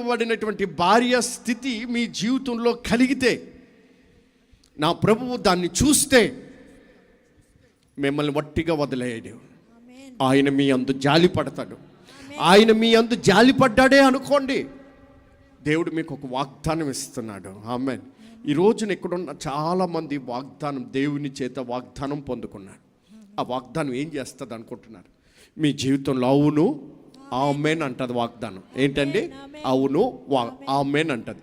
దీవించబడినటువంటి భార్య స్థితి మీ జీవితంలో కలిగితే, నా ప్రభువు దాన్ని చూస్తే మిమ్మల్ని వట్టిగా వదిలేయడు. ఆయన మీ అందు జాలి పడతాడు. ఆయన మీ అందు జాలి పడ్డాడే అనుకోండి, దేవుడు మీకు ఒక వాగ్దానం ఇస్తున్నాడు. ఆమేన్. ఈ రోజున ఇక్కడున్న చాలామంది వాగ్దానం, దేవుని చేత వాగ్దానం పొందుకున్నారు. ఆ వాగ్దానం ఏం చేస్తుంది అనుకుంటున్నారు? మీ జీవితంలో అవును ఆమేన్ అంటది వాగ్దానం. ఏంటండి? అవును ఆమేన్ అంటది.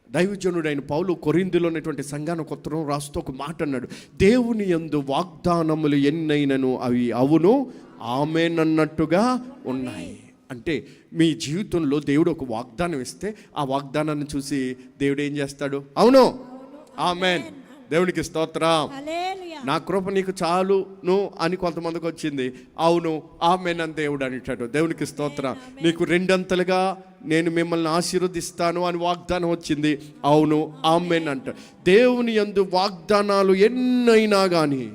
దైవజనుడైన పౌలు కొరింథీలో ఉన్నటువంటి సంఘానికి ఉత్తరం రాస్తూ ఒక మాట అన్నాడు, దేవుని యందు వాగ్దానములు ఎన్నైనను అవి అవును ఆమేన్ అన్నట్టుగా ఉన్నాయి. అంటే మీ జీవితంలో దేవుడు ఒక వాగ్దానం ఇస్తే ఆ వాగ్దానాన్ని చూసి దేవుడు ఏం చేస్తాడు? అవును ఆమేన్. దేవునికి స్తోత్రం. నా కృప నీకు చాలును అని కొంతమందికి వచ్చింది. అవును ఆమేన్ అని దేవుడు అంటాడు. దేవునికి స్తోత్రం. నీకు రెండంతలుగా నేను మిమ్మల్ని ఆశీర్వదిస్తాను అని వాగ్దానం వచ్చింది. అవును ఆమేన్ అంటాడు. దేవుని యందు వాగ్దానాలు ఎన్నైనా కానీ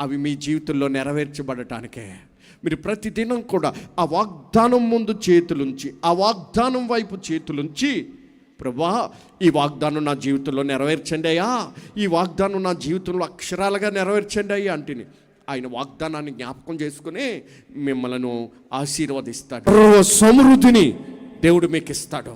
అవి మీ జీవితంలో నెరవేర్చబడటానికే. మీరు ప్రతిదినం కూడా ఆ వాగ్దానం ముందు చేతులుంచి, ఆ వాగ్దానం వైపు చేతులుంచి, ప్రభువా ఈ వాగ్దానం నా జీవితంలో నెరవేర్చండి అయ్యా, ఈ వాగ్దానం నా జీవితంలో అక్షరాలుగా నెరవేర్చండి అయ్యా అంటిని ఆయన వాగ్దానాన్ని జ్ఞాపకం చేసుకుని మిమ్మల్ని ఆశీర్వదిస్తాడు. సమృద్ధిని దేవుడు మీకు ఇస్తాడు.